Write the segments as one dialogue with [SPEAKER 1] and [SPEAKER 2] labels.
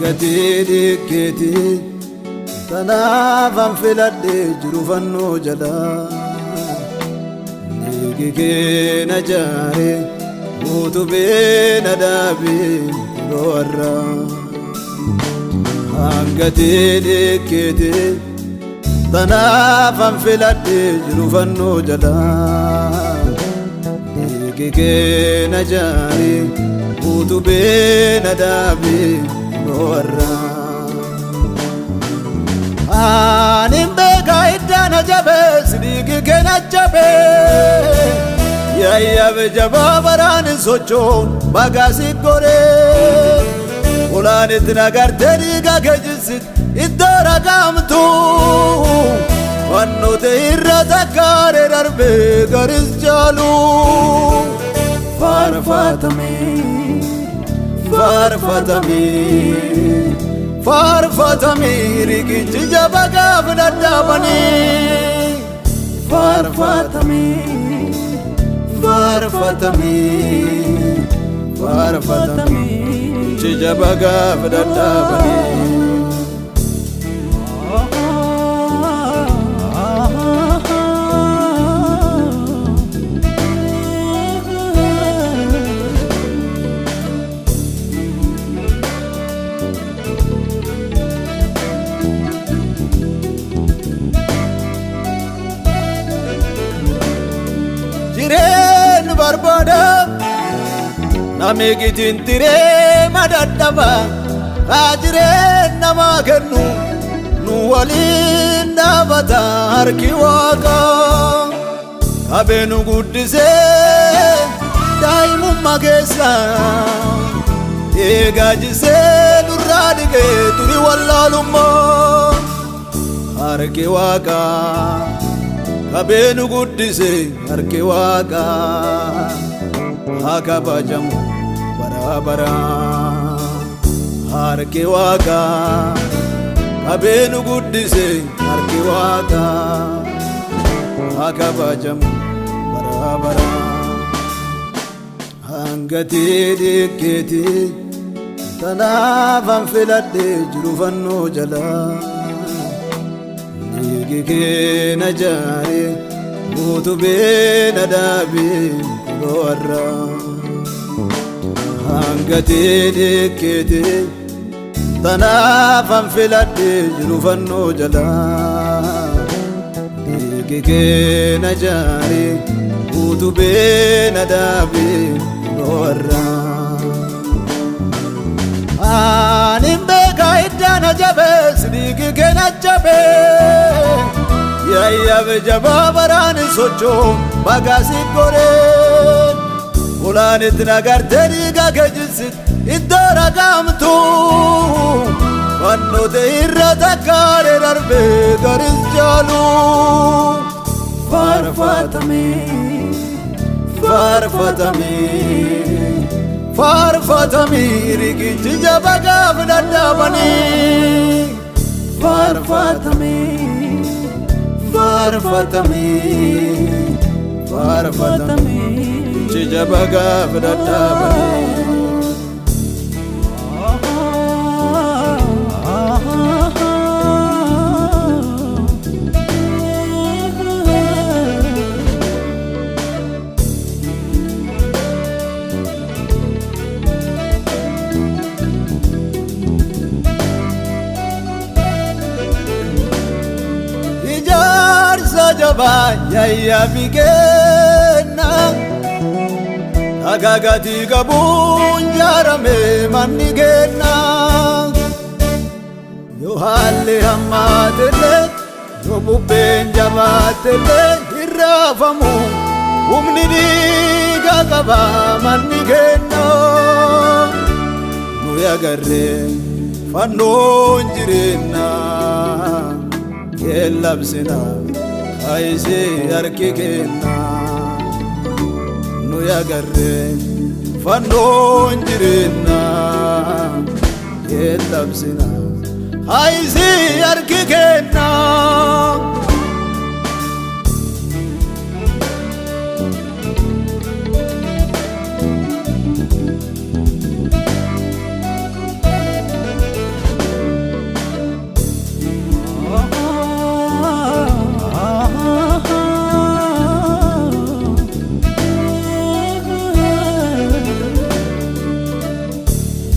[SPEAKER 1] Gadi keti tanafan filadhe jiru fanno jala nigike na jare utube na dabe lorra gadi keti tanafan filadhe jiru fanno jala nigike na jare utube na dabe anin beka idana jabe sidiki kena jabe yayabe jaba baran sochon bagasi gore ulanit nagarteni gagejisit idara gamtu wannote irra takare darbe garis jalu farfatami farfatami rigichi jabaga vnadabani farfatami jabaga vnadabani barbada namigitin tire madadaba ajire namakennu nu walin dabata harki waqa abenu guddise daimum magesa egajise durradige turi wallalumma harki waqa abenu guddise harki waqa hakabajam barabara harki waqa abenu guddise harki waqa hakabajam barabara hangati diketi tanafan filadhe jiru fanno jala nigike na jare utube na dabe lorra hangati diketi tanafan filadhe jiru fanno jala nigike na jare utube na dabe lorra anin beka idana jabe sidiki kena jabe yayabe jaba baran socho bagasi gore ulanit nagarteni gagejisit idara gamtu wannote irra takare darbe garis jalu farfatami rigichi jabaga vnadabani farfatami jabaga vnadabani jaba yaya bigena agagati gabunjarame manigena yo halle hamadele yo bubben jamatele irrafamu umnini gagaba ayyaanni kenna nu agarree fannoon jireenya keellabsina kaayisee harki kenna nu agarree fannoon jireenya keellabsina kaayisee harki kenna.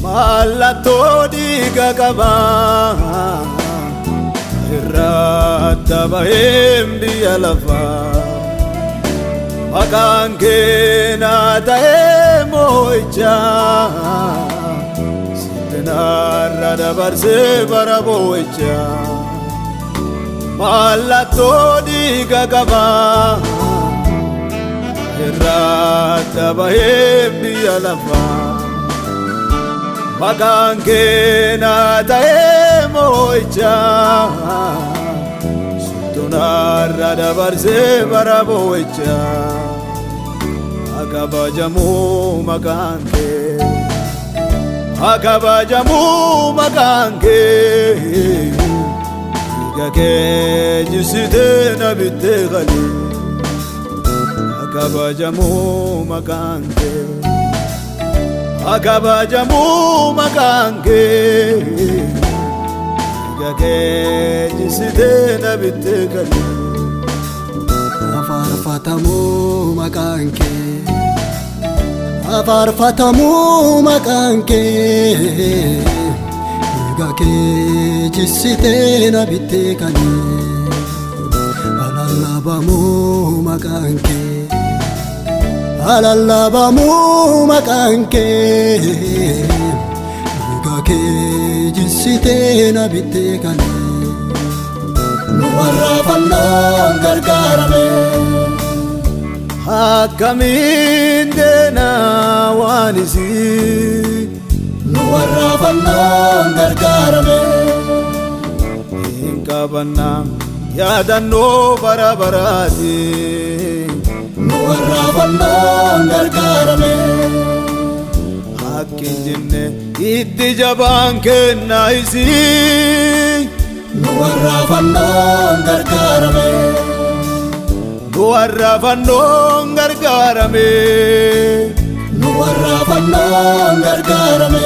[SPEAKER 1] Mallattoo dhiiga qaba irratti baheen biyya lafaa maqaan kee naa ta'ee moo'icha sitti narra dabarsee bara boo'icha. Mallattoo dhiiga qaba irratti baheen biyya lafaa maqaan kee naa ta'ee moo'icha sitti narra dabarsee bara boo'icha. Akabajamuu maqaan kee akabajamuu maqaan kee dhiiga kee jisitee na bittee galee. Akabajamuu maqaan kee akabajamuu maqaan kee dhiiga kee jisitee na bittee galee.
[SPEAKER 2] Afaarfatamuu maqaan kee afaarfatamuu maqaan kee dhiiga kee jisitee na bittee galee. Alallabamuu maqaan kee alallabamuu maqaan kee dhiiga kee jisitee na bittee galee. Nu warra fannoon gargaarame
[SPEAKER 1] akkamiin deena waan isii.
[SPEAKER 2] Nu warra fannoon gargaarame
[SPEAKER 1] hin qabanna yaadannoo bara baraati.
[SPEAKER 2] Nu warra fannoon gargaarame
[SPEAKER 1] akkin jenne itti jabaan kenna isii.
[SPEAKER 2] Nu warra fannoon gargaarame
[SPEAKER 1] nu warra fannoon gargaarame
[SPEAKER 2] nu warra fannoon gargaarame.